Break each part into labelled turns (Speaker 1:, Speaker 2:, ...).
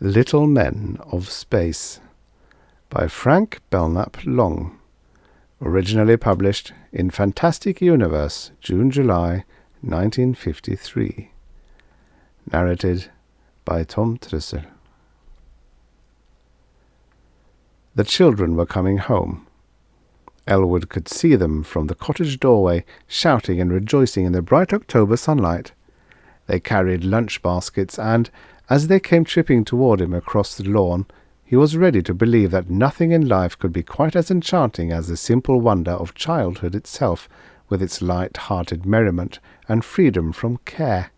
Speaker 1: Little Men of Space by Frank Belknap Long. Originally published in Fantastic Universe, June-July 1953. Narrated by Tom Trussel. The children were coming home. Elwood could see them from the cottage doorway, shouting and rejoicing in the bright October sunlight. They carried lunch baskets, and, as they came tripping toward him across the lawn, he was ready to believe that nothing in life could be quite as enchanting as the simple wonder of childhood itself, with its light-hearted merriment and freedom from care.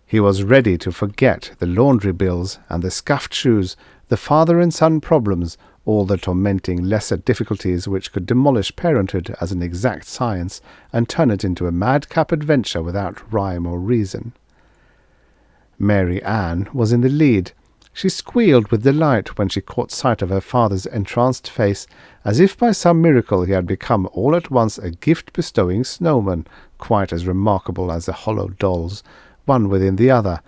Speaker 1: He was ready to forget the laundry bills and the scuffed shoes, the father and son problems, all the tormenting lesser difficulties which could demolish parenthood as an exact science and turn it into a madcap adventure without rhyme or reason. Mary Ann was in the lead. She squealed with delight when she caught sight of her father's entranced face, as if by some miracle he had become all at once a gift-bestowing snowman, quite as remarkable as the hollow dolls, one within the other,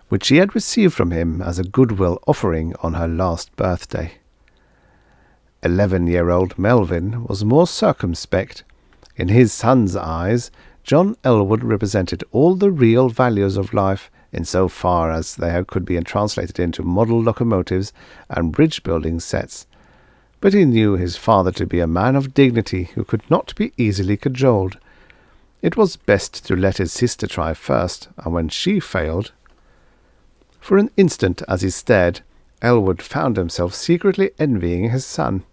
Speaker 1: which she had received from him as a goodwill offering on her last birthday. 11-year-old Melvin was more circumspect. In his son's eyes, John Elwood represented all the real values of life, in so far as they could be translated into model locomotives and bridge-building sets. But he knew his father to be a man of dignity who could not be easily cajoled. It was best to let his sister try first, and when she failed... For an instant, as he stared, Elwood found himself secretly envying his son.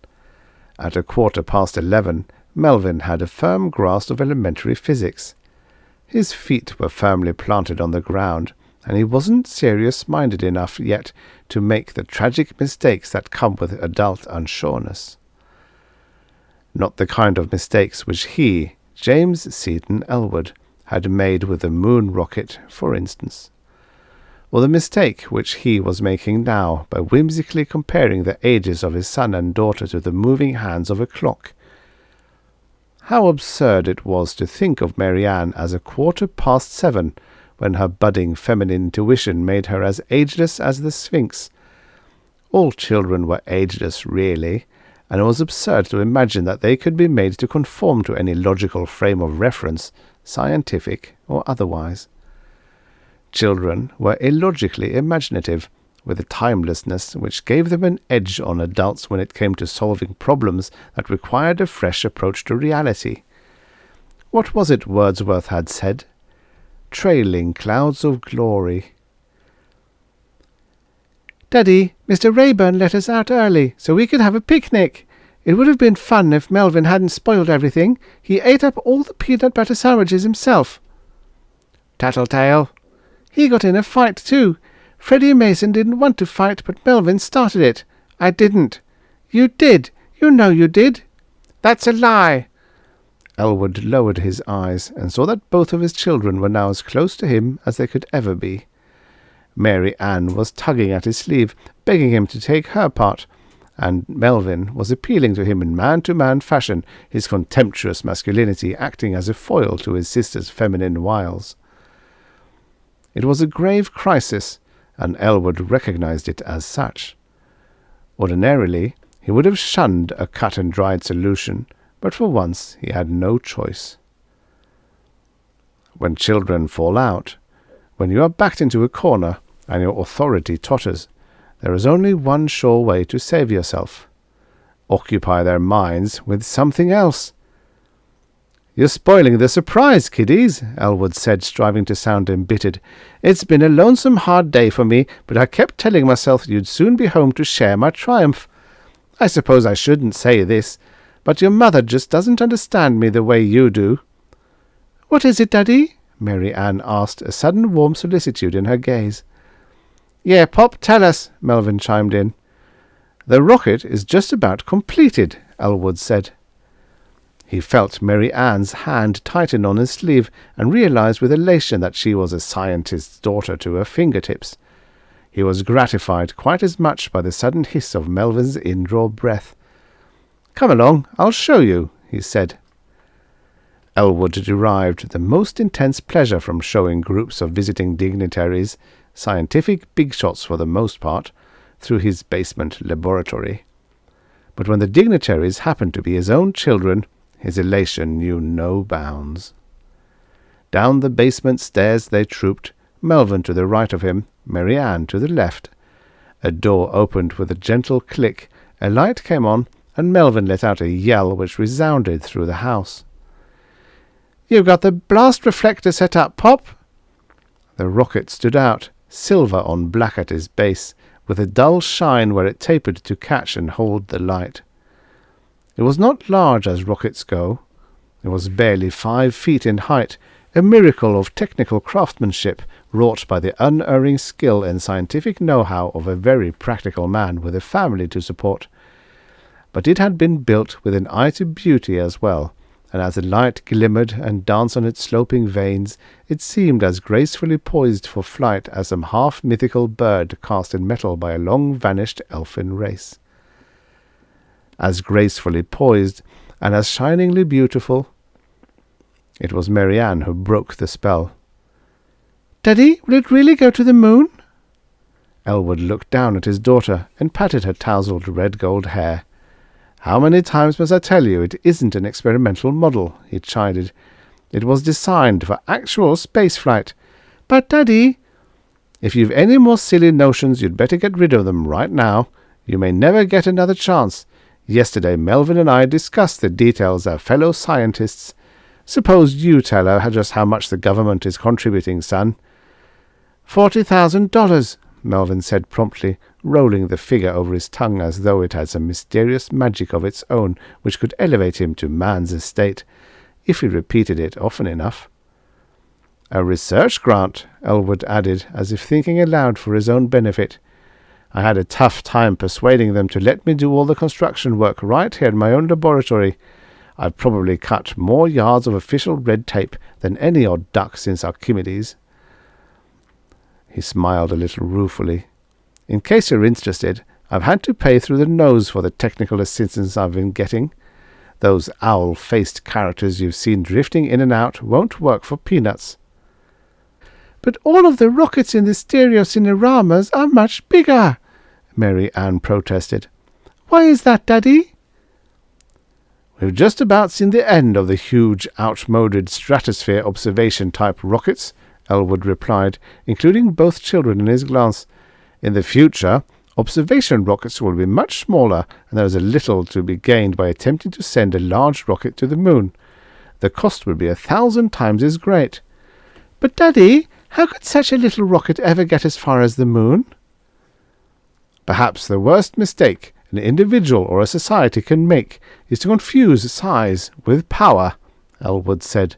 Speaker 1: At 11:15, Melvin had a firm grasp of elementary physics. His feet were firmly planted on the ground, and he wasn't serious-minded enough yet to make the tragic mistakes that come with adult unsureness. Not the kind of mistakes which he, James Seton Elwood, had made with the moon rocket, for instance, or the mistake which he was making now by whimsically comparing the ages of his son and daughter to the moving hands of a clock. How absurd it was to think of Mary Ann as 7:15, when her budding feminine intuition made her as ageless as the Sphinx. All children were ageless, really, and it was absurd to imagine that they could be made to conform to any logical frame of reference, scientific or otherwise. Children were illogically imaginative, with a timelessness which gave them an edge on adults when it came to solving problems that required a fresh approach to reality. What was it Wordsworth had said? Trailing clouds of glory. "Daddy, Mr. Rayburn let us out early, so we could have a picnic. It would have been fun if Melvin hadn't spoiled everything. He ate up all the peanut butter sandwiches himself." "Tattletale." "He got in a fight, too. Freddie Mason didn't want to fight, but Melvin started it. I didn't." "You did. You know you did." "That's a lie." Elwood lowered his eyes and saw that both of his children were now as close to him as they could ever be. Mary Ann was tugging at his sleeve, begging him to take her part, and Melvin was appealing to him in man-to-man fashion, his contemptuous masculinity acting as a foil to his sister's feminine wiles. It was a grave crisis, and Elwood recognized it as such. Ordinarily, he would have shunned a cut-and-dried solution, but for once he had no choice. When children fall out, when you are backed into a corner and your authority totters, there is only one sure way to save yourself. Occupy their minds with something else. "You're spoiling the surprise, kiddies," Elwood said, striving to sound embittered. "It's been a lonesome hard day for me, but I kept telling myself you'd soon be home to share my triumph. I suppose I shouldn't say this, but your mother just doesn't understand me the way you do." "What is it, Daddy?" Mary Ann asked, a sudden warm solicitude in her gaze. "Yeah, Pop, tell us," Melvin chimed in. "The rocket is just about completed," Elwood said. He felt Mary Ann's hand tighten on his sleeve and realized with elation that she was a scientist's daughter to her fingertips. He was gratified quite as much by the sudden hiss of Melvin's indraw breath. "Come along, I'll show you," he said. Elwood derived the most intense pleasure from showing groups of visiting dignitaries, scientific big shots for the most part, through his basement laboratory. But when the dignitaries happened to be his own children, his elation knew no bounds. Down the basement stairs they trooped, Melvin to the right of him, Mary Ann to the left. A door opened with a gentle click, a light came on, and Melvin let out a yell which resounded through the house. "You've got the blast reflector set up, Pop!" The rocket stood out, silver on black at his base, with a dull shine where it tapered to catch and hold the light. It was not large as rockets go. It was barely 5 feet in height, a miracle of technical craftsmanship wrought by the unerring skill and scientific know-how of a very practical man with a family to support. But it had been built with an eye to beauty as well, and as the light glimmered and danced on its sloping vanes, it seemed as gracefully poised for flight as some half-mythical bird cast in metal by a long-vanished elfin race. As gracefully poised, and as shiningly beautiful. It was Mary Ann who broke the spell. "Daddy, will it really go to the moon?" Elwood looked down at his daughter and patted her tousled red-gold hair. "How many times must I tell you it isn't an experimental model?" he chided. "It was designed for actual spaceflight." "But, Daddy—" "If you've any more silly notions, you'd better get rid of them right now. You may never get another chance. Yesterday Melvin and I discussed the details as fellow scientists. Suppose you tell her just how much the government is contributing, son." $40,000, Melvin said promptly, rolling the figure over his tongue as though it had some mysterious magic of its own which could elevate him to man's estate, if he repeated it often enough. "A research grant," Elwood added, as if thinking aloud for his own benefit. "I had a tough time persuading them to let me do all the construction work right here in my own laboratory. I've probably cut more yards of official red tape than any odd duck since Archimedes." He smiled a little ruefully. "In case you're interested, I've had to pay through the nose for the technical assistance I've been getting. Those owl-faced characters you've seen drifting in and out won't work for peanuts." "But all of the rockets in the stereo cineramas are much bigger," Mary Ann protested. "Why is that, Daddy?" "We've just about seen the end of the huge, outmoded stratosphere observation-type rockets," Elwood replied, including both children in his glance. "In the future, observation rockets will be much smaller, and there is a little to be gained by attempting to send a large rocket to the moon. The cost would be 1,000 times as great." "But, Daddy, how could such a little rocket ever get as far as the moon?" "Perhaps the worst mistake an individual or a society can make is to confuse size with power," Elwood said.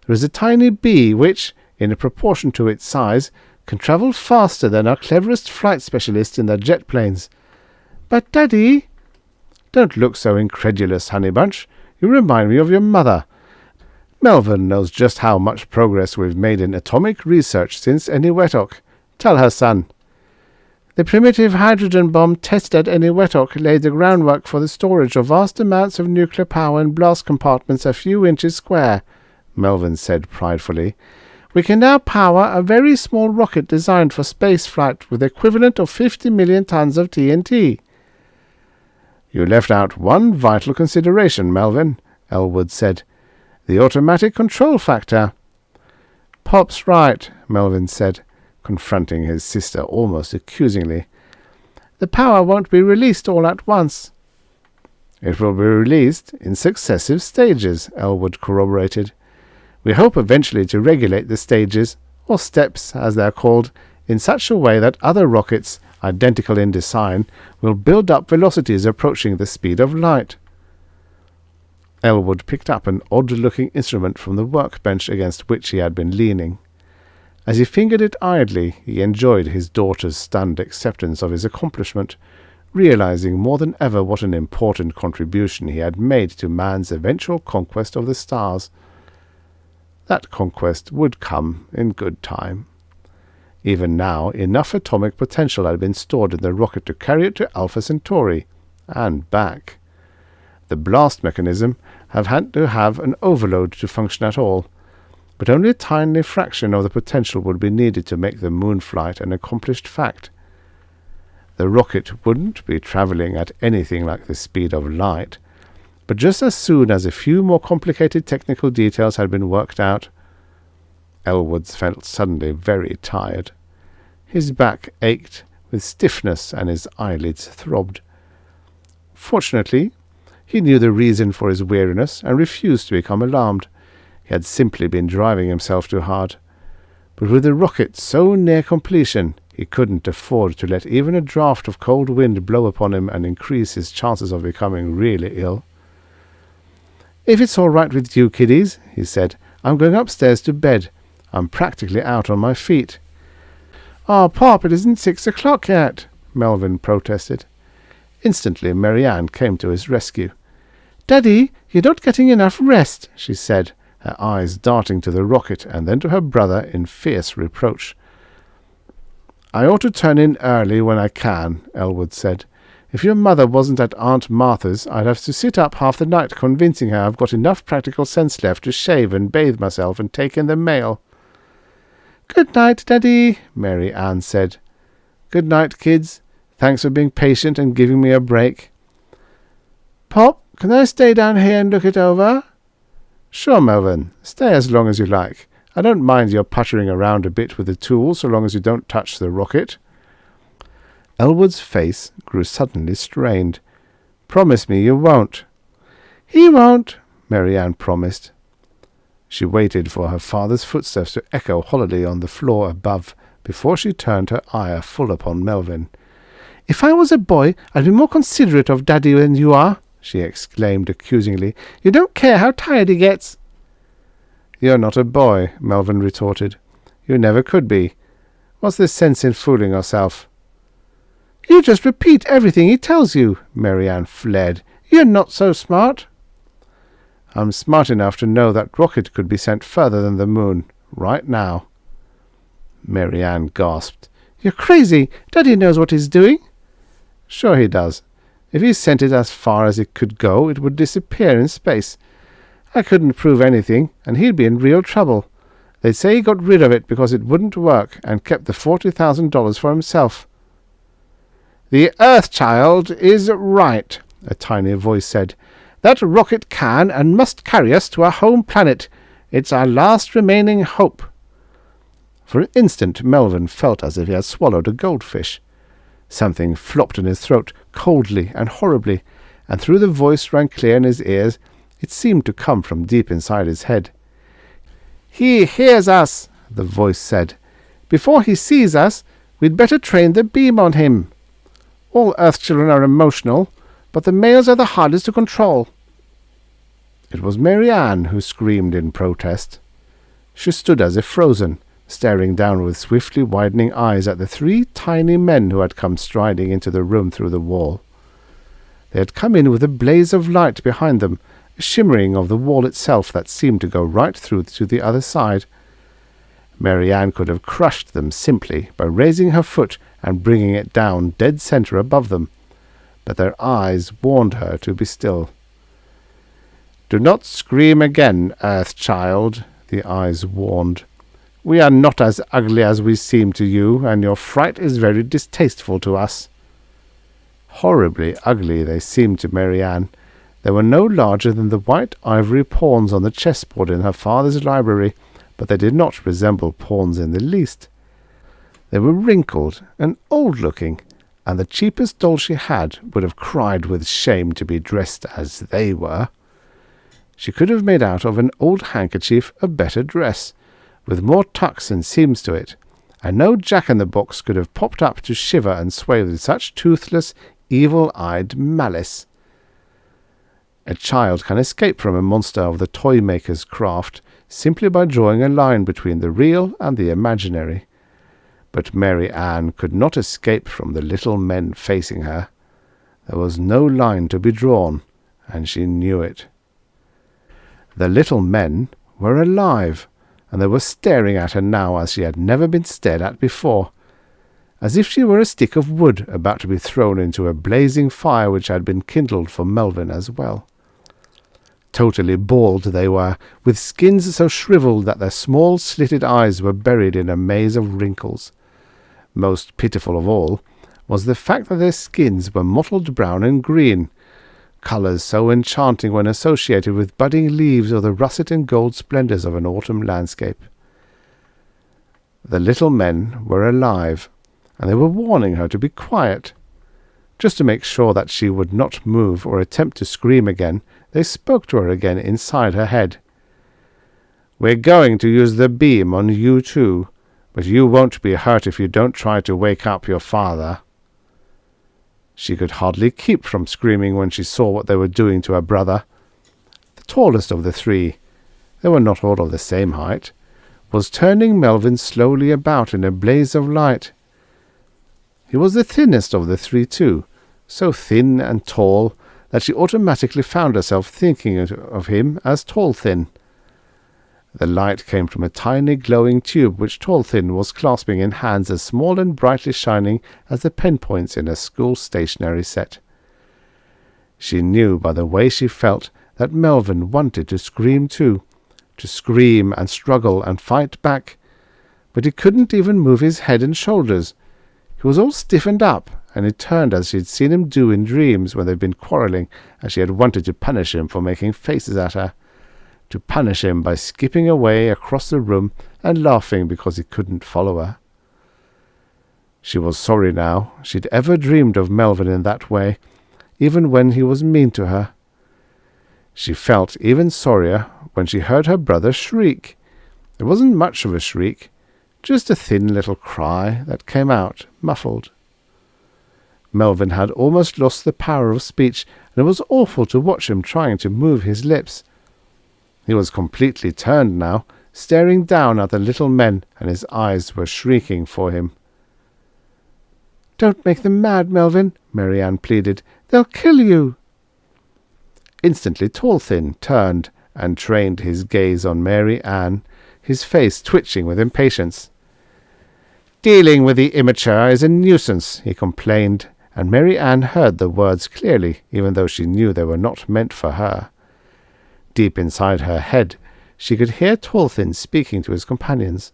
Speaker 1: "There is a tiny bee which, in proportion to its size, can travel faster than our cleverest flight specialists in their jet planes." "But, Daddy—" "Don't look so incredulous, honey bunch. You remind me of your mother. Melvin knows just how much progress we've made in atomic research since Eniwetok. Tell her, son." "The primitive hydrogen bomb tested at Eniwetok laid the groundwork for the storage of vast amounts of nuclear power in blast compartments a few inches square," Melvin said pridefully. "We can now power a very small rocket designed for space flight with the equivalent of 50 million tons of TNT." "You left out one vital consideration, Melvin," Elwood said. "The automatic control factor." "Pop's right," Melvin said, confronting his sister almost accusingly. "The power won't be released all at once." "It will be released in successive stages," Elwood corroborated. "We hope eventually to regulate the stages, or steps as they are called, in such a way that other rockets, identical in design, will build up velocities approaching the speed of light." Elwood picked up an odd-looking instrument from the workbench against which he had been leaning. As he fingered it idly, he enjoyed his daughter's stunned acceptance of his accomplishment, realizing more than ever what an important contribution he had made to man's eventual conquest of the stars. That conquest would come in good time. Even now, enough atomic potential had been stored in the rocket to carry it to Alpha Centauri, and back. The blast mechanism had to have an overload to function at all. but only a tiny fraction of the potential would be needed to make the moon flight an accomplished fact. The rocket wouldn't be traveling at anything like the speed of light, but just as soon as a few more complicated technical details had been worked out, Elwood felt suddenly very tired. His back ached with stiffness and his eyelids throbbed. Fortunately, he knew the reason for his weariness and refused to become alarmed. He had simply been driving himself too hard. But with the rocket so near completion, he couldn't afford to let even a draught of cold wind blow upon him and increase his chances of becoming really ill. "If it's all right with you, kiddies," he said, "I'm going upstairs to bed. I'm practically out on my feet." "Oh, Pop, it isn't 6 o'clock yet," Melvin protested. Instantly, Mary Ann came to his rescue. "Daddy, you're not getting enough rest," she said, her eyes darting to the rocket and then to her brother in fierce reproach. "I ought to turn in early when I can," Elwood said. "If your mother wasn't at Aunt Martha's, I'd have to sit up half the night convincing her I've got enough practical sense left to shave and bathe myself and take in the mail." "Good night, Daddy," Mary Ann said. "Good night, kids. Thanks for being patient and giving me a break." "Pop, can I stay down here and look it over?" "Sure, Melvin. Stay as long as you like. I don't mind your puttering around a bit with the tools so long as you don't touch the rocket." Elwood's face grew suddenly strained. "Promise me you won't." "He won't," Mary Ann promised. She waited for her father's footsteps to echo hollowly on the floor above before she turned her ire full upon Melvin. "If I was a boy, I'd be more considerate of Daddy than you are," she exclaimed accusingly. "You don't care how tired he gets." "You're not a boy," Melvin retorted. "You never could be. What's the sense in fooling yourself?" "You just repeat everything he tells you," Mary Ann flared. "You're not so smart." "I'm smart enough to know that rocket could be sent further than the moon, right now." Mary Ann gasped. "You're crazy. Daddy knows what he's doing." "Sure he does. If he sent it as far as it could go, it would disappear in space. I couldn't prove anything, and he'd be in real trouble. They'd say he got rid of it because it wouldn't work, and kept the $40,000 for himself." "The Earth-child is right," a tiny voice said. "That rocket can and must carry us to our home planet. It's our last remaining hope." For an instant Melvin felt as if he had swallowed a goldfish. Something flopped in his throat, coldly and horribly, and through the voice rang clear in his ears. It seemed to come from deep inside his head. "He hears us," the voice said. "Before he sees us, we'd better train the beam on him. All Earth children are emotional, but the males are the hardest to control." It was Mary Ann who screamed in protest. She stood as if frozen, staring down with swiftly widening eyes at the 3 tiny men who had come striding into the room through the wall. They had come in with a blaze of light behind them, a shimmering of the wall itself that seemed to go right through to the other side. Mary Ann could have crushed them simply by raising her foot and bringing it down dead center above them, but their eyes warned her to be still. "Do not scream again, Earth-child," the eyes warned. "We are not as ugly as we seem to you, and your fright is very distasteful to us." Horribly ugly they seemed to Mary Ann. They were no larger than the white ivory pawns on the chessboard in her father's library, but they did not resemble pawns in the least. They were wrinkled and old-looking, and the cheapest doll she had would have cried with shame to be dressed as they were. She could have made out of an old handkerchief a better dress, with more tucks and seams to it, and no jack-in-the-box could have popped up to shiver and sway with such toothless, evil-eyed malice. A child can escape from a monster of the toy-maker's craft simply by drawing a line between the real and the imaginary. But Mary Ann could not escape from the little men facing her. There was no line to be drawn, and she knew it. The little men were alive, and they were staring at her now as she had never been stared at before, as if she were a stick of wood about to be thrown into a blazing fire which had been kindled for Melvin as well. Totally bald they were, with skins so shriveled that their small slitted eyes were buried in a maze of wrinkles. Most pitiful of all was the fact that their skins were mottled brown and green, colours so enchanting when associated with budding leaves or the russet and gold splendours of an autumn landscape. The little men were alive, and they were warning her to be quiet. Just to make sure that she would not move or attempt to scream again, they spoke to her again inside her head. "We're going to use the beam on you too, but you won't be hurt if you don't try to wake up your father." She could hardly keep from screaming when she saw what they were doing to her brother. The tallest of the three, they were not all of the same height, was turning Melvin slowly about in a blaze of light. He was the thinnest of the three too, so thin and tall that she automatically found herself thinking of him as Tall-Thin. The light came from a tiny glowing tube which Tall-Thin was clasping in hands as small and brightly shining as the pen points in a school stationery set. She knew by the way she felt that Melvin wanted to scream too, to scream and struggle and fight back, but he couldn't even move his head and shoulders. He was all stiffened up, and he turned as she had seen him do in dreams when they'd been quarrelling, and she had wanted to punish him for making faces at her, to punish him by skipping away across the room and laughing because he couldn't follow her. She was sorry now she'd ever dreamed of Melvin in that way, even when he was mean to her. She felt even sorrier when she heard her brother shriek. It wasn't much of a shriek, just a thin little cry that came out, muffled. Melvin had almost lost the power of speech, and it was awful to watch him trying to move his lips. He was completely turned now, staring down at the little men, and his eyes were shrieking for him. "Don't make them mad, Melvin," Mary Ann pleaded. "They'll kill you." Instantly Tall-Thin turned and trained his gaze on Mary Ann, his face twitching with impatience. "Dealing with the immature is a nuisance," he complained, and Mary Ann heard the words clearly, even though she knew they were not meant for her. Deep inside her head, she could hear Tall-Thin speaking to his companions.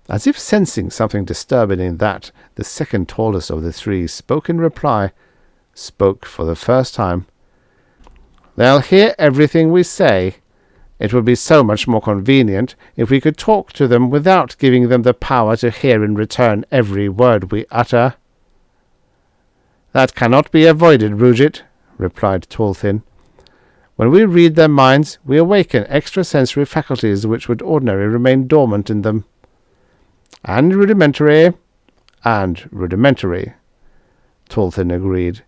Speaker 1: As if sensing something disturbing in that, the second tallest of the three spoke in reply, spoke for the first time. "They'll hear everything we say. It would be so much more convenient if we could talk to them without giving them the power to hear in return every word we utter." "That cannot be avoided, Rugit," replied Tall-Thin. "When we read their minds, we awaken extrasensory faculties which would ordinarily remain dormant in them." And rudimentary, Tall-Thin agreed.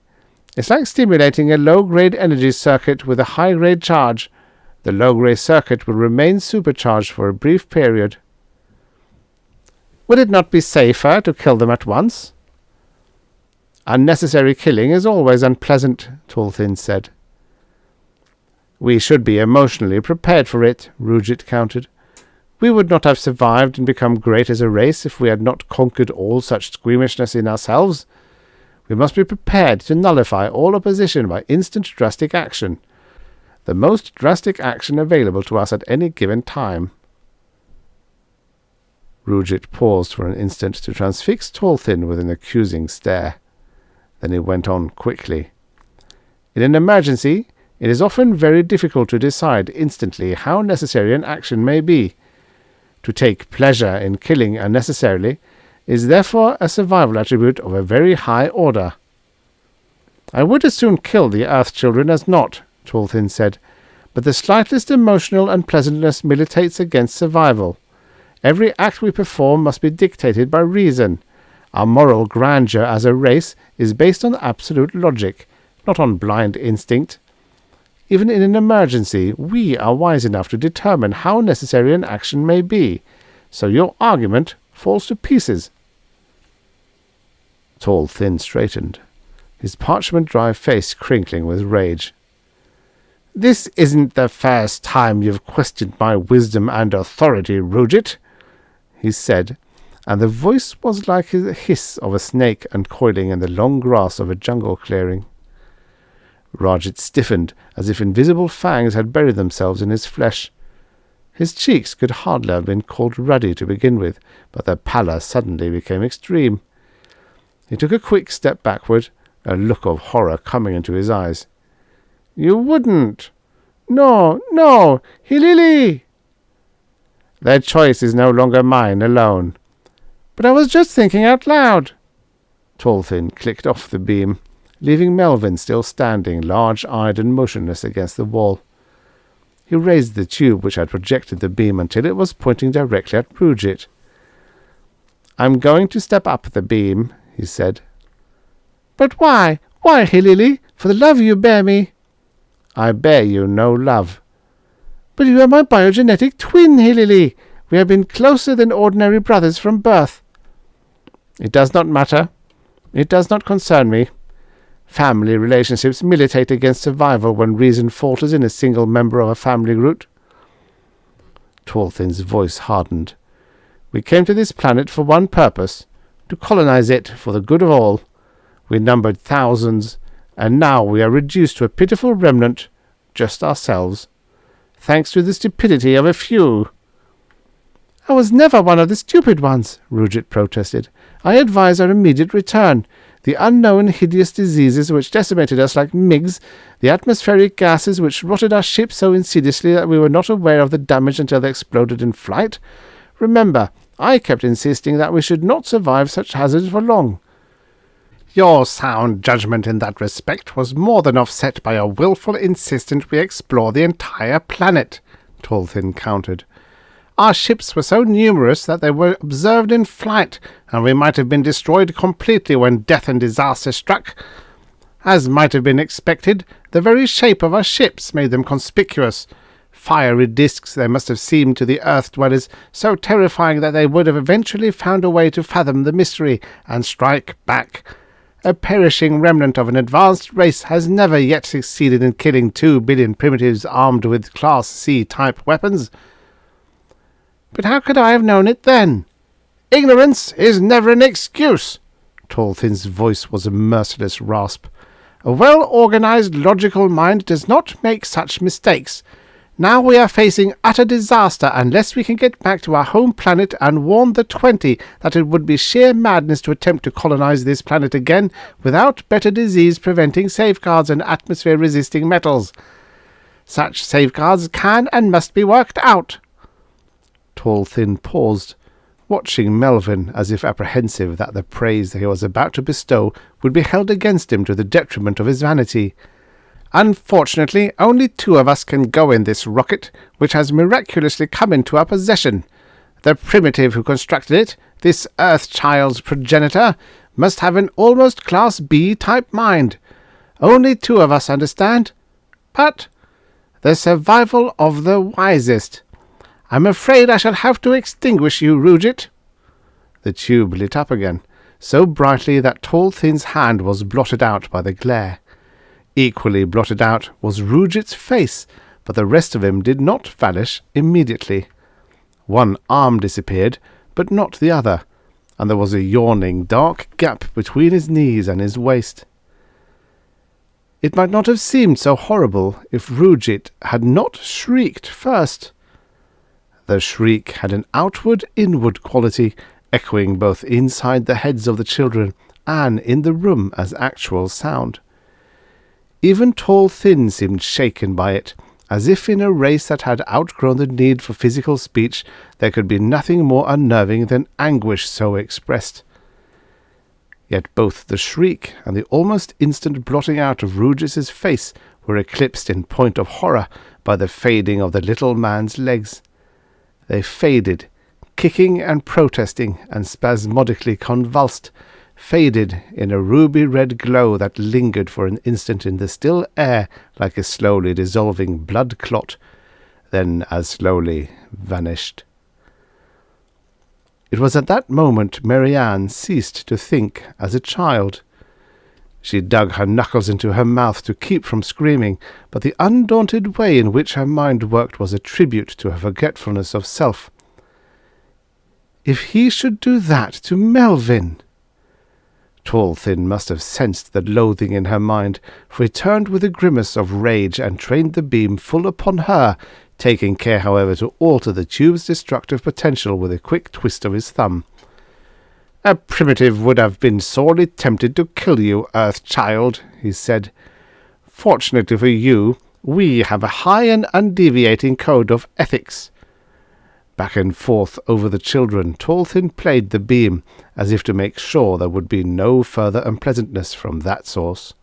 Speaker 1: "It's like stimulating a low-grade energy circuit with a high-grade charge. The low-grade circuit will remain supercharged for a brief period." "Would it not be safer to kill them at once?" "Unnecessary killing is always unpleasant," Tall-Thin said. "We should be emotionally prepared for it," Rugit countered. "We would not have survived and become great as a race if we had not conquered all such squeamishness in ourselves. We must be prepared to nullify all opposition by instant drastic action, the most drastic action available to us at any given time." Rugit paused for an instant to transfix Tall-Thin with an accusing stare. Then he went on quickly. "In an emergency, it is often very difficult to decide instantly how necessary an action may be. To take pleasure in killing unnecessarily is therefore a survival attribute of a very high order." "I would as soon kill the Earth Children as not," Tall-Thin said, "but the slightest emotional unpleasantness militates against survival. Every act we perform must be dictated by reason. Our moral grandeur as a race is based on absolute logic, not on blind instinct. Even in an emergency, we are wise enough to determine how necessary an action may be, so your argument falls to pieces." Tall-Thin straightened, his parchment-dry face crinkling with rage. "This isn't the first time you've questioned my wisdom and authority, Rugit," he said, and the voice was like the hiss of a snake uncoiling in the long grass of a jungle clearing. Roget stiffened, as if invisible fangs had buried themselves in his flesh. His cheeks could hardly have been called ruddy to begin with, but their pallor suddenly became extreme. He took a quick step backward, a look of horror coming into his eyes. "You wouldn't! No, no! Hilili!" "Their choice is no longer mine alone." "But I was just thinking out loud." Tall-Thin clicked off the beam, leaving Melvin still standing, large-eyed and motionless against the wall. He raised the tube which had projected the beam until it was pointing directly at Roget. "I'm going to step up the beam," he said. "But why? Why, Hilili? For the love you bear me." "I bear you no love." "But you are my biogenetic twin, Hilili. We have been closer than ordinary brothers from birth." "It does not matter. It does not concern me. Family relationships militate against survival when reason falters in a single member of a family root." Tall-Thin's voice hardened. "We came to this planet for one purpose, to colonize it for the good of all. We numbered thousands, and now we are reduced to a pitiful remnant, just ourselves, thanks to the stupidity of a few." "I was never one of the stupid ones," Roget protested. "I advise our immediate return. The unknown hideous diseases which decimated us like migs, the atmospheric gases which rotted our ship so insidiously that we were not aware of the damage until they exploded in flight. Remember, I kept insisting that we should not survive such hazards for long." "Your sound judgment in that respect was more than offset by a willful insistence we explore the entire planet," Tall-Thin countered. "Our ships were so numerous that they were observed in flight, and we might have been destroyed completely when death and disaster struck. As might have been expected, the very shape of our ships made them conspicuous. Fiery discs they must have seemed to the earth-dwellers, so terrifying that they would have eventually found a way to fathom the mystery and strike back. A perishing remnant of an advanced race has never yet succeeded in killing 2 billion primitives armed with Class C-type weapons." "But how could I have known it then?" "Ignorance is never an excuse." Tall-Thin's voice was a merciless rasp. "A well-organized, logical mind does not make such mistakes. Now we are facing utter disaster unless we can get back to our home planet and warn the 20 that it would be sheer madness to attempt to colonize this planet again without better disease-preventing safeguards and atmosphere-resisting metals. Such safeguards can and must be worked out." Tall-Thin paused, watching Melvin as if apprehensive that the praise he was about to bestow would be held against him to the detriment of his vanity. "Unfortunately, only 2 of us can go in this rocket, which has miraculously come into our possession. The primitive who constructed it, this Earth-child's progenitor, must have an almost Class B-type mind. Only 2 of us understand. But the survival of the wisest. I'm afraid I shall have to extinguish you, Roget." The tube lit up again, so brightly that Tall-Thin's hand was blotted out by the glare. Equally blotted out was Roget's face, but the rest of him did not vanish immediately. One arm disappeared, but not the other, and there was a yawning, dark gap between his knees and his waist. It might not have seemed so horrible if Roget had not shrieked first. The shriek had an outward-inward quality, echoing both inside the heads of the children and in the room as actual sound. Even Tall-Thin seemed shaken by it, as if in a race that had outgrown the need for physical speech there could be nothing more unnerving than anguish so expressed. Yet both the shriek and the almost instant blotting out of Roget's face were eclipsed in point of horror by the fading of the little man's legs. They faded, kicking and protesting and spasmodically convulsed, faded in a ruby-red glow that lingered for an instant in the still air like a slowly dissolving blood clot, then as slowly vanished. It was at that moment Marianne ceased to think as a child. She dug her knuckles into her mouth to keep from screaming, but the undaunted way in which her mind worked was a tribute to her forgetfulness of self. If he should do that to Melvin! Tall Thin must have sensed the loathing in her mind, for he turned with a grimace of rage and trained the beam full upon her, taking care, however, to alter the tube's destructive potential with a quick twist of his thumb. "A primitive would have been sorely tempted to kill you, Earth Child," he said. "Fortunately for you, we have a high and undeviating code of ethics." Back and forth over the children, Tall Thin played the beam, as if to make sure there would be no further unpleasantness from that source.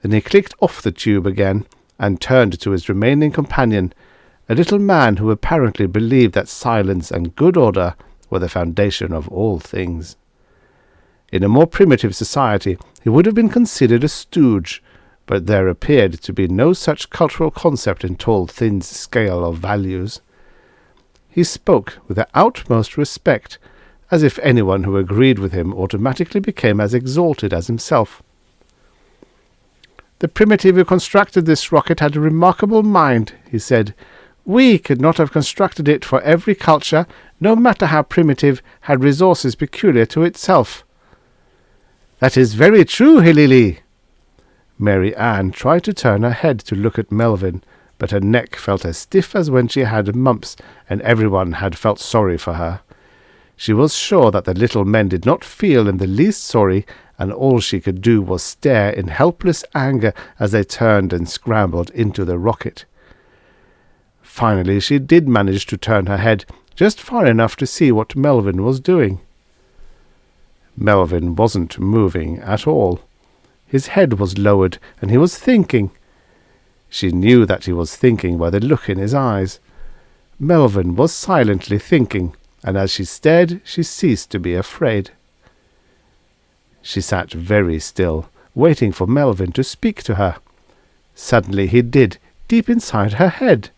Speaker 1: Then he clicked off the tube again, and turned to his remaining companion, a little man who apparently believed that silence and good order were the foundation of all things. In a more primitive society, he would have been considered a stooge, but there appeared to be no such cultural concept in Tall Thin's scale of values. He spoke with the utmost respect, as if anyone who agreed with him automatically became as exalted as himself. "The primitive who constructed this rocket had a remarkable mind," he said. "We could not have constructed it, for every culture, no matter how primitive, had resources peculiar to itself." "That is very true, Hilili." Mary Ann tried to turn her head to look at Melvin, but her neck felt as stiff as when she had mumps, and everyone had felt sorry for her. She was sure that the little men did not feel in the least sorry, and all she could do was stare in helpless anger as they turned and scrambled into the rocket. Finally she did manage to turn her head, just far enough to see what Melvin was doing. Melvin wasn't moving at all. His head was lowered, and he was thinking. She knew that he was thinking by the look in his eyes. Melvin was silently thinking, and as she stared, she ceased to be afraid. She sat very still, waiting for Melvin to speak to her. Suddenly he did, deep inside her head.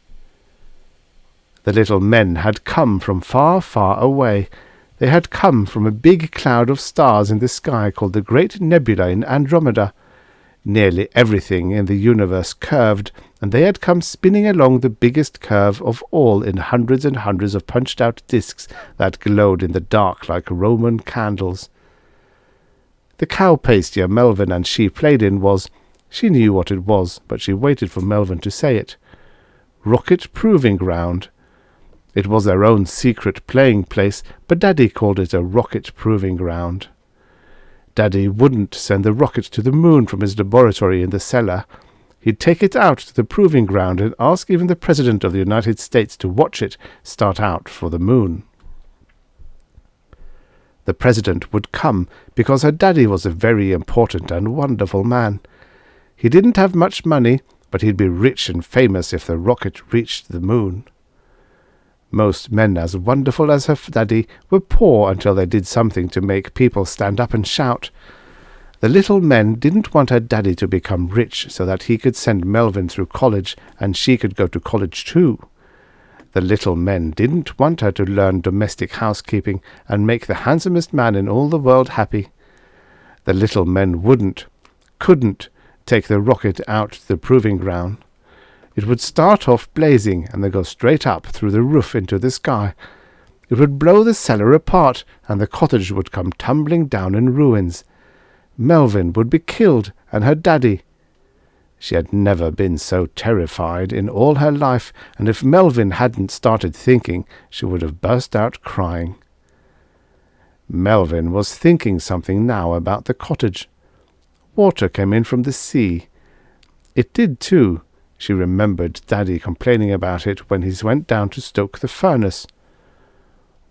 Speaker 1: The little men had come from far, far away. They had come from a big cloud of stars in the sky called the Great Nebula in Andromeda. Nearly everything in the universe curved, and they had come spinning along the biggest curve of all in hundreds and hundreds of punched-out discs that glowed in the dark like Roman candles. The cow pasture Melvin and she played in was, she knew what it was, but she waited for Melvin to say it, Rocket Proving Ground. It was their own secret playing place, but Daddy called it a rocket proving ground. Daddy wouldn't send the rocket to the moon from his laboratory in the cellar. He'd take it out to the proving ground and ask even the President of the United States to watch it start out for the moon. The President would come because her daddy was a very important and wonderful man. He didn't have much money, but he'd be rich and famous if the rocket reached the moon. Most men as wonderful as her daddy were poor until they did something to make people stand up and shout. The little men didn't want her daddy to become rich so that he could send Melvin through college and she could go to college too. The little men didn't want her to learn domestic housekeeping and make the handsomest man in all the world happy. The little men couldn't take the rocket out to the proving ground. It would start off blazing and then go straight up through the roof into the sky. It would blow the cellar apart, and the cottage would come tumbling down in ruins. Melvin would be killed, and her daddy. She had never been so terrified in all her life, and if Melvin hadn't started thinking, she would have burst out crying. Melvin was thinking something now about the cottage. Water came in from the sea. It did too. She remembered Daddy complaining about it when he went down to stoke the furnace.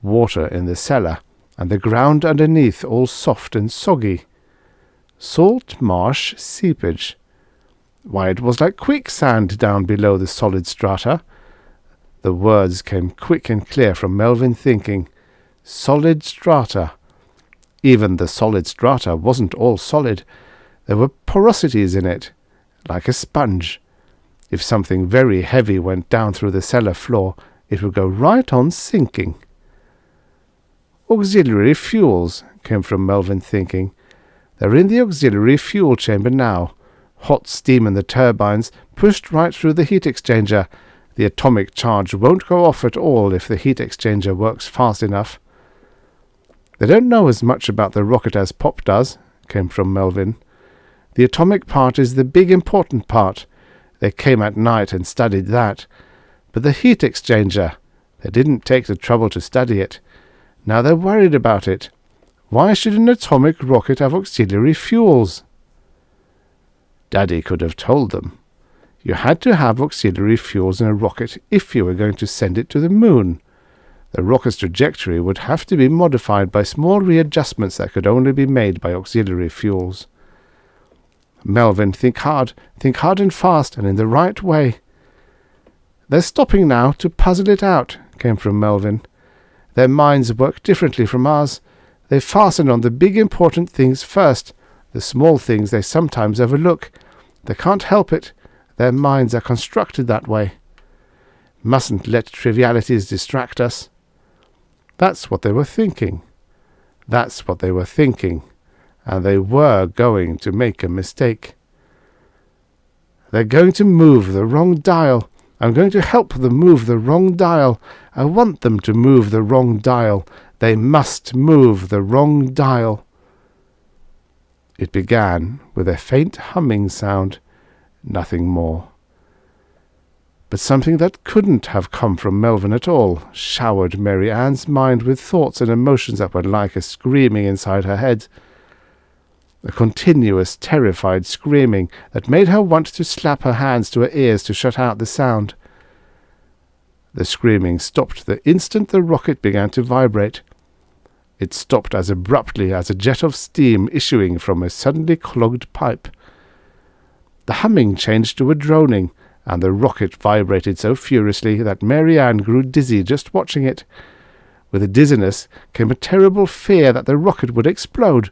Speaker 1: Water in the cellar, and the ground underneath all soft and soggy. Salt marsh seepage. Why, it was like quicksand down below the solid strata. The words came quick and clear from Melvin thinking. Solid strata. Even the solid strata wasn't all solid. There were porosities in it, like a sponge. If something very heavy went down through the cellar floor, it would go right on sinking. Auxiliary fuels, came from Melvin thinking. They're in the auxiliary fuel chamber now. Hot steam in the turbines, pushed right through the heat exchanger. The atomic charge won't go off at all if the heat exchanger works fast enough. "They don't know as much about the rocket as Pop does," came from Melvin. "The atomic part is the big important part. They came at night and studied that. But the heat exchanger, they didn't take the trouble to study it. Now they're worried about it. Why should an atomic rocket have auxiliary fuels?" Daddy could have told them. You had to have auxiliary fuels in a rocket if you were going to send it to the moon. The rocket's trajectory would have to be modified by small readjustments that could only be made by auxiliary fuels. "Melvin, think hard and fast, and in the right way." "They're stopping now to puzzle it out," came from Melvin. "Their minds work differently from ours. They fasten on the big important things first. The small things they sometimes overlook. They can't help it. Their minds are constructed that way. Mustn't let trivialities distract us." That's what they were thinking. And they were going to make a mistake. "They're going to move the wrong dial. I'm going to help them move the wrong dial. I want them to move the wrong dial. They must move the wrong dial." It began with a faint humming sound, nothing more. But something that couldn't have come from Melvin at all showered Mary Ann's mind with thoughts and emotions that were like a screaming inside her head. A continuous, terrified screaming that made her want to slap her hands to her ears to shut out the sound. The screaming stopped the instant the rocket began to vibrate. It stopped as abruptly as a jet of steam issuing from a suddenly clogged pipe. The humming changed to a droning, and the rocket vibrated so furiously that Mary Ann grew dizzy just watching it. With the dizziness came a terrible fear that the rocket would explode.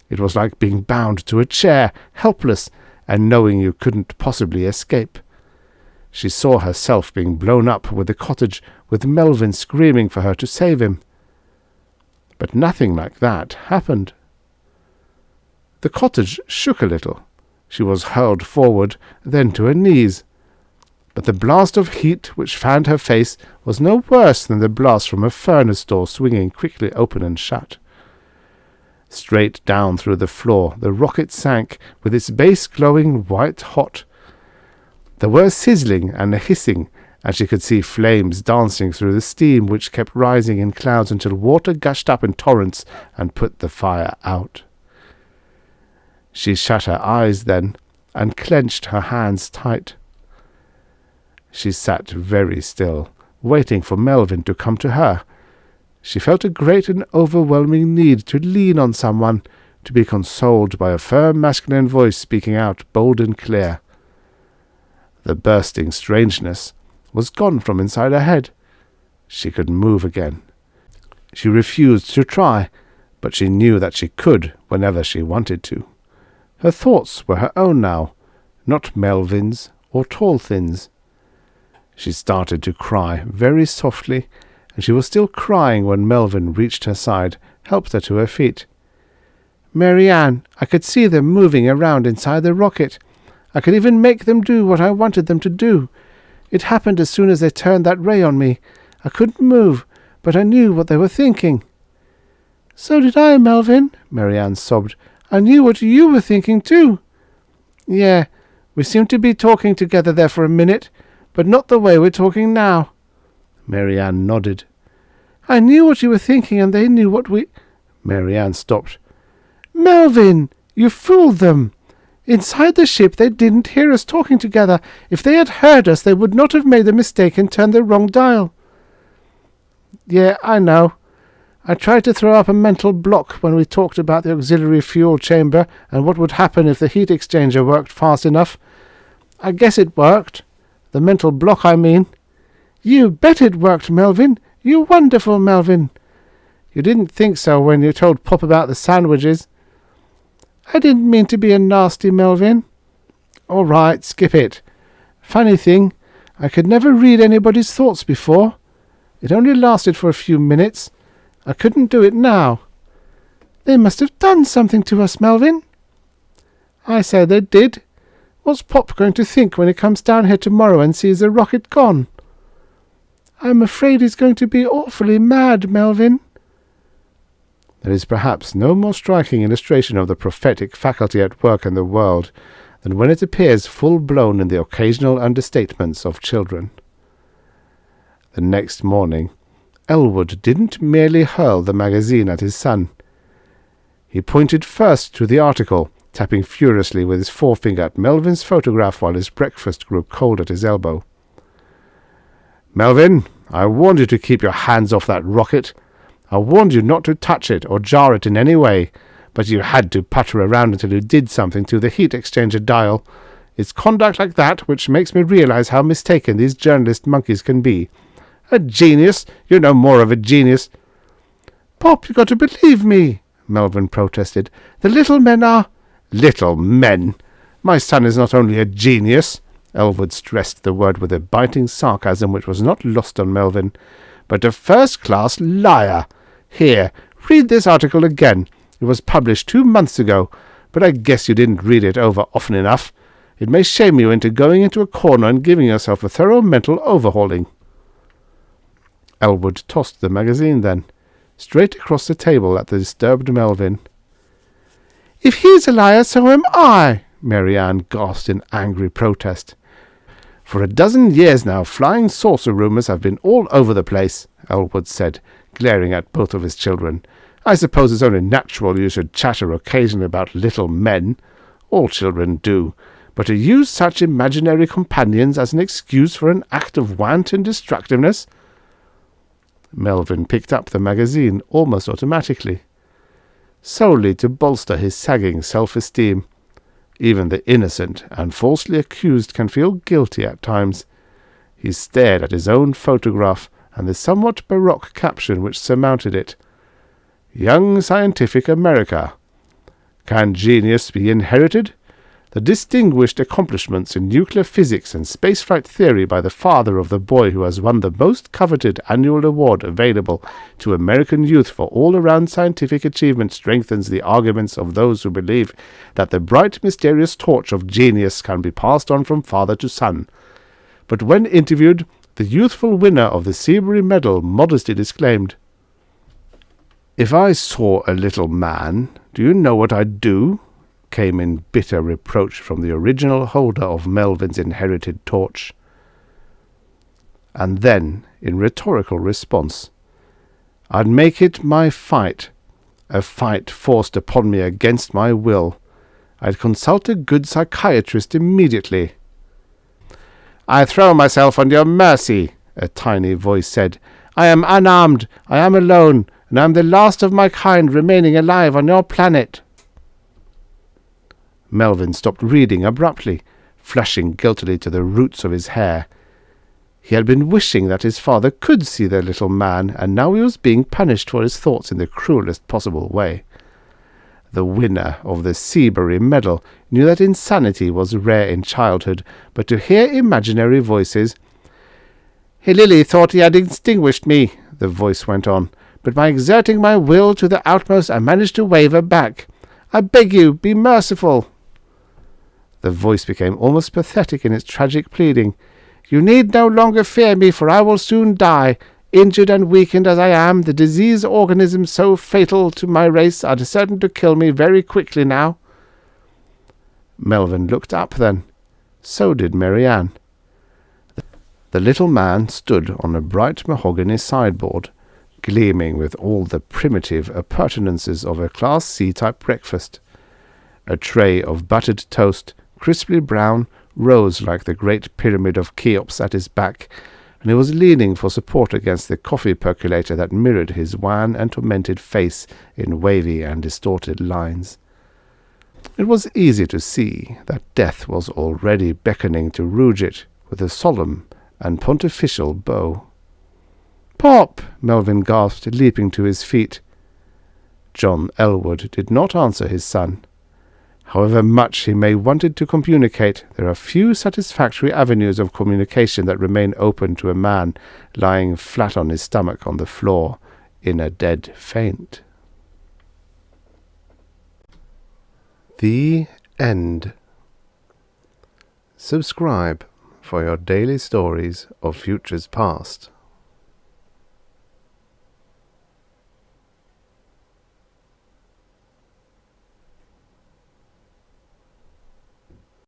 Speaker 1: It was like being bound to a chair, helpless, and knowing you couldn't possibly escape. She saw herself being blown up with the cottage, with Melvin screaming for her to save him. But nothing like that happened. The cottage shook a little. She was hurled forward, then to her knees. But the blast of heat which fanned her face was no worse than the blast from a furnace door swinging quickly open and shut. Straight down through the floor the rocket sank, with its base glowing white-hot. There were a sizzling and a hissing, and she could see flames dancing through the steam which kept rising in clouds until water gushed up in torrents and put the fire out. She shut her eyes then, and clenched her hands tight. She sat very still, waiting for Melvin to come to her. She felt a great and overwhelming need to lean on someone, to be consoled by a firm masculine voice speaking out bold and clear. The bursting strangeness was gone from inside her head. She could move again. She refused to try, but she knew that she could whenever she wanted to. Her thoughts were her own now, not Melvin's or Tallthin's. She started to cry very softly, and she was still crying when Melvin reached her side, helped her to her feet. "Mary Ann, I could see them moving around inside the rocket. I could even make them do what I wanted them to do. It happened as soon as they turned that ray on me. I couldn't move, but I knew what they were thinking." "So did I, Melvin," Mary Ann sobbed. "I knew what you were thinking too." "Yeah, we seemed to be talking together there for a minute, but not the way we're talking now." Mary Ann nodded. "I knew what you were thinking, and they knew what we—" Mary Ann stopped. "Melvin, you fooled them. Inside the ship they didn't hear us talking together. If they had heard us, they would not have made the mistake and turned the wrong dial." "Yeah, I know. I tried to throw up a mental block when we talked about the auxiliary fuel chamber and what would happen if the heat exchanger worked fast enough. I guess it worked. The mental block, I mean." "You bet it worked, Melvin. You wonderful Melvin." "You didn't think so when you told Pop about the sandwiches." "I didn't mean to be a nasty Melvin." "All right, skip it. Funny thing, I could never read anybody's thoughts before. It only lasted for a few minutes. I couldn't do it now." "They must have done something to us, Melvin." "I say they did. What's Pop going to think when he comes down here tomorrow and sees the rocket gone?" "I'm afraid he's going to be awfully mad, Melvin." There is perhaps no more striking illustration of the prophetic faculty at work in the world than when it appears full-blown in the occasional understatements of children. The next morning, Elwood didn't merely hurl the magazine at his son. He pointed first to the article, tapping furiously with his forefinger at Melvin's photograph while his breakfast grew cold at his elbow. "Melvin, I warned you to keep your hands off that rocket. I warned you not to touch it or jar it in any way, but you had to putter around until you did something to the heat exchanger dial. It's conduct like that which makes me realize how mistaken these journalist monkeys can be. A genius? You're no more of a genius." "Pop, you got to believe me," Melvin protested. "The little men are—" "Little men! My son is not only a genius," Elwood stressed the word with a biting sarcasm which was not lost on Melvin, "but a first-class liar. Here, read this article again. It was published 2 months ago, but I guess you didn't read it over often enough. It may shame you into going into a corner and giving yourself a thorough mental overhauling." Elwood tossed the magazine then, straight across the table at the disturbed Melvin. "If he's a liar, so am I," Mary Ann gasped in angry protest. "For a dozen years now, flying saucer rumours have been all over the place," Elwood said, glaring at both of his children. "I suppose it's only natural you should chatter occasionally about little men. All children do. But to use such imaginary companions as an excuse for an act of wanton destructiveness—" Melvin picked up the magazine almost automatically, solely to bolster his sagging self-esteem. Even the innocent and falsely accused can feel guilty at times. He stared at his own photograph and the somewhat baroque caption which surmounted it. "Young Scientific America. Can genius be inherited? The distinguished accomplishments in nuclear physics and spaceflight theory by the father of the boy who has won the most coveted annual award available to American youth for all-around scientific achievement strengthens the arguments of those who believe that the bright, mysterious torch of genius can be passed on from father to son. But when interviewed, the youthful winner of the Seabury Medal modestly disclaimed, 'If I saw a little man, do you know what I'd do?' came in bitter reproach from the original holder of Melvin's inherited torch. And then, in rhetorical response, 'I'd make it my fight, a fight forced upon me against my will. I'd consult a good psychiatrist immediately.' 'I throw myself on your mercy,' a tiny voice said. 'I am unarmed, I am alone, and I am the last of my kind remaining alive on your planet.' Melvin stopped reading abruptly, flushing guiltily to the roots of his hair. He had been wishing that his father could see the little man, and now he was being punished for his thoughts in the cruelest possible way. The winner of the Seabury Medal knew that insanity was rare in childhood, but to hear imaginary voices— "He Lily thought he had extinguished me," the voice went on, "but by exerting my will to the utmost I managed to wave her back. I beg you, be merciful." The voice became almost pathetic in its tragic pleading. "You need no longer fear me, for I will soon die. Injured and weakened as I am, the disease organisms so fatal to my race are certain to kill me very quickly now." Melvin looked up then. So did Mary Ann. The little man stood on a bright mahogany sideboard, gleaming with all the primitive appurtenances of a Class C-type breakfast. A tray of buttered toast, crisply brown, rose like the great pyramid of Cheops at his back, and he was leaning for support against the coffee percolator that mirrored his wan and tormented face in wavy and distorted lines. It was easy to see that death was already beckoning to rouge it with a solemn and pontifical bow. "Pop!" Melvin gasped, leaping to his feet. John Elwood did not answer his son. However much he may wanted to communicate, there are few satisfactory avenues of communication that remain open to a man lying flat on his stomach on the floor in a dead faint. The End. Subscribe for your daily stories of futures past.